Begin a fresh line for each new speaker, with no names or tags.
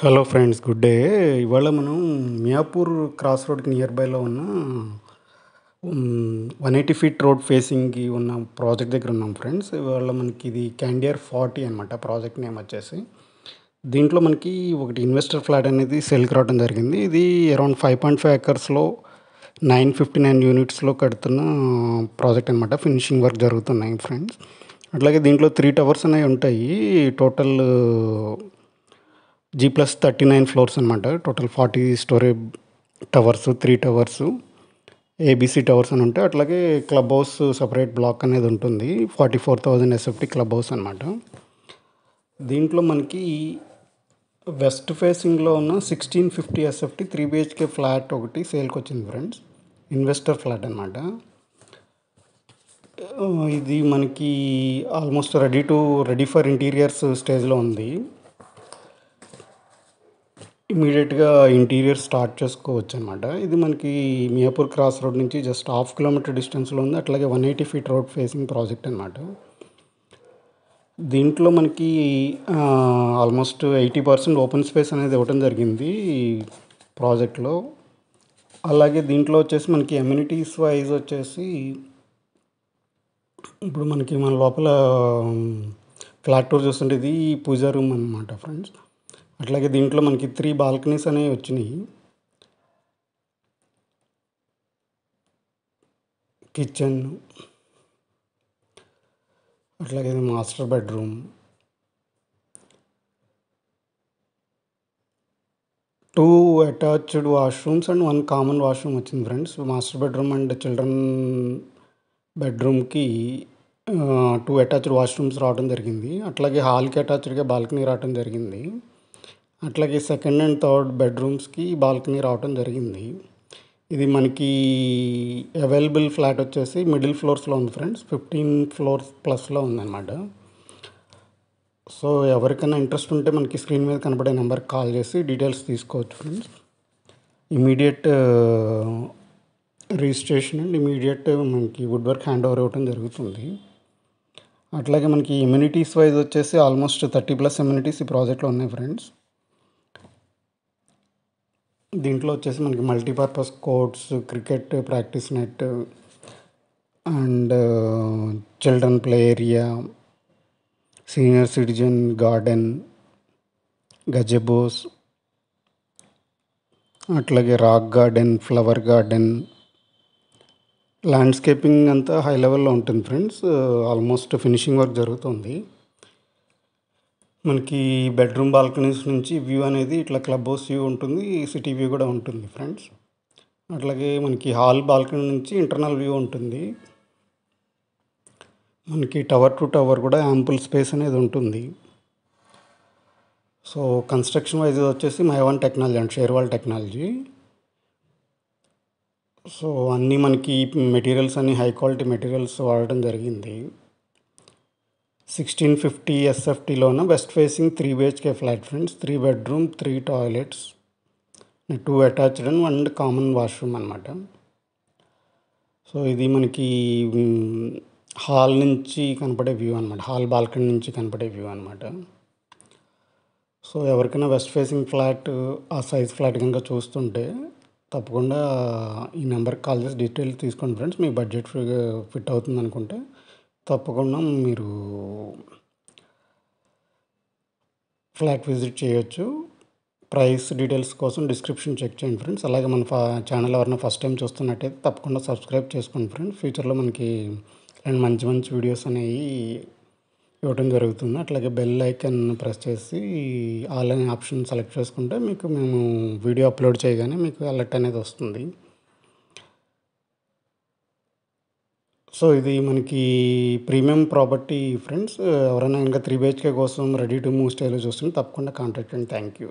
Hello friends, good day. ఇవాళ మనం Miyapur cross రోడ్కి నియర్ బైలో ఉన్న 180 ఫీట్ రోడ్ ఫేసింగ్కి ఉన్న ప్రాజెక్ట్ దగ్గర ఉన్నాం ఫ్రెండ్స్. ఇవాళ మనకి ఇది క్యాండియర్ 40 అనమాట ప్రాజెక్ట్ నేమ్ వచ్చేసి. దీంట్లో మనకి ఒకటి ఇన్వెస్టర్ ఫ్లాట్ అనేది సెల్కి రావడం జరిగింది. ఇది అరౌండ్ 5.5 ఎకర్స్లో 959 యూనిట్స్లో కడుతున్న ప్రాజెక్ట్ అనమాట. ఫినిషింగ్ వర్క్ జరుగుతున్నాయి ఫ్రెండ్స్. అట్లాగే దీంట్లో 3 టవర్స్ అనేవి ఉంటాయి. టోటల్ G+39 ఫ్లోర్స్ అనమాట. Total 40 storage towers, 3 towers, ABC towers అని ఉంటాయి. అట్లాగే క్లబ్ హౌస్ సపరేట్ బ్లాక్ అనేది ఉంటుంది. 44,000 ఎస్ఎఫ్టీ క్లబ్ హౌస్ అనమాట. దీంట్లో మనకి వెస్ట్ ఫేసింగ్లో ఉన్న 1650 ఎస్ఎఫ్టీ 3 బిహెచ్కే ఫ్లాట్ ఒకటి సేల్కి వచ్చింది ఫ్రెండ్స్. ఇన్వెస్టర్ ఫ్లాట్ అనమాట. ఇది మనకి ఆల్మోస్ట్ రెడీ ఫర్ ఇంటీరియర్స్ స్టేజ్లో ఉంది. ఇమీడియట్గా ఇంటీరియర్ స్టార్ట్ చేసుకోవచ్చు అనమాట. ఇది మనకి మియాపూర్ క్రాస్ రోడ్ నుంచి జస్ట్ 1/2 కిలోమీటర్ డిస్టెన్స్లో ఉంది. అట్లాగే 180 ఫీట్ రోడ్ ఫేసింగ్ ప్రాజెక్ట్ అనమాట. దీంట్లో మనకి ఆల్మోస్ట్ 80% ఓపెన్ స్పేస్ అనేది ఇవ్వడం జరిగింది ఈ ప్రాజెక్ట్లో. అలాగే దీంట్లో వచ్చేసి మనకి ఎమ్యూనిటీస్ వైజ్ వచ్చేసి ఇప్పుడు మనకి మన లోపల ఫ్లాట్ టూర్ చూస్తుంటే ఇది పూజా రూమ్ అనమాట ఫ్రెండ్స్. అట్లాగే దీంట్లో మనకి 3 బాల్కనీస్ అనేవి వచ్చినాయి. కిచెన్, అట్లాగే master bedroom, 2 attached washrooms and 1 common washroom వచ్చింది friends. Master bedroom and children బెడ్రూమ్కి 2 అటాచ్డ్ వాష్రూమ్స్ రావడం జరిగింది. అట్లాగే హాల్కి అటాచ్డ్గా బాల్కనీ రావడం జరిగింది. అట్లాగే సెకండ్ అండ్ థర్డ్ బెడ్రూమ్స్కి బాల్కనీ రావడం జరిగింది. ఇది మనకి అవైలబుల్ ఫ్లాట్ వచ్చేసి మిడిల్ ఫ్లోర్స్లో ఉంది ఫ్రెండ్స్. 15 ఫ్లోర్స్ ప్లస్లో ఉందన్నమాట. సో ఎవరికైనా ఇంట్రెస్ట్ ఉంటే మనకి స్క్రీన్ మీద కనబడే నెంబర్కి కాల్ చేసి డీటెయిల్స్ తీసుకోవచ్చు friends. Immediate registration and immediate మనకి వుడ్ వర్క్ హ్యాండ్ ఓవర్ ఇవ్వడం జరుగుతుంది. అట్లాగే మనకి ఇమ్యూనిటీస్ వైజ్ వచ్చేసి ఆల్మోస్ట్ 30+ ఇమ్యూనిటీస్ ఈ ప్రాజెక్ట్లో ఉన్నాయి ఫ్రెండ్స్. దీంట్లో వచ్చేసి మనకి multipurpose courts, cricket practice net and children play area, senior citizen garden, gazebos, అట్లాగే rock garden, flower garden, landscaping అంతా హై లెవెల్లో ఉంటుంది ఫ్రెండ్స్. ఆల్మోస్ట్ ఫినిషింగ్ వర్క్ జరుగుతుంది. మనకి బెడ్రూమ్ బాల్కనీస్ నుంచి వ్యూ అనేది ఇట్లా క్లబ్ హౌస్ వ్యూ ఉంటుంది, సిటీ వ్యూ కూడా ఉంటుంది ఫ్రెండ్స్. అట్లాగే మనకి హాల్ బాల్కనీ నుంచి ఇంటర్నల్ వ్యూ ఉంటుంది. మనకి టవర్ టు టవర్ కూడా యాంపుల్ స్పేస్ అనేది ఉంటుంది. సో కన్స్ట్రక్షన్ వైజ్ వచ్చేసి Mivan technology and shear wall technology. So అన్నీ మనకి మెటీరియల్స్ అన్నీ హై క్వాలిటీ మెటీరియల్స్ వాడటం జరిగింది. 1650 ఎస్ఎఫ్టీలోన west facing 3 BHK flat friends. 3 bedroom, 3 toilets, 2 attached and 1 common washroom అనమాట. సో ఇది మనకి హాల్ నుంచి కనపడే వ్యూ అనమాట. హాల్ బాల్కనీ నుంచి కనపడే వ్యూ అనమాట. సో ఎవరికైనా వెస్ట్ ఫేసింగ్ ఫ్లాట్ ఆ సైజ్ ఫ్లాట్ కనుక చూస్తుంటే తప్పకుండా ఈ నెంబర్కి కాల్ చేసి డీటెయిల్స్ తీసుకోండి ఫ్రెండ్స్. మీ బడ్జెట్ ఫిట్ అవుతుంది అనుకుంటే తప్పకుండా మీరు ఫ్లాట్ విజిట్ చేయొచ్చు. ప్రైస్ డీటెయిల్స్ కోసం డిస్క్రిప్షన్ చెక్ చేయండి ఫ్రెండ్స్. అలాగే మన ఛానల్ ఎవరైనా ఫస్ట్ టైం చూస్తున్నట్టయితే తప్పకుండా సబ్స్క్రైబ్ చేసుకోండి ఫ్రెండ్స్. ఫ్యూచర్లో మనకి ఇలాంటి మంచి మంచి వీడియోస్ అనేవి ఇవ్వడం జరుగుతుంది. అట్లాగే బెల్ ఐకాన్ ప్రెస్ చేసి ఆల్ అనే ఆప్షన్ సెలెక్ట్ చేసుకుంటే మీకు మేము వీడియో అప్లోడ్ చేయగానే మీకు అలర్ట్ అనేది వస్తుంది. సో ఇది మనకి ప్రీమియం ప్రాపర్టీ ఫ్రెండ్స్. ఎవరైనా ఇంకా 3 బిహెచ్కే కోసం రెడీ టు మూవ్ స్టైల్లో చూస్తుంటే తప్పకుండా కాంటాక్ట్ అండి. Thank you.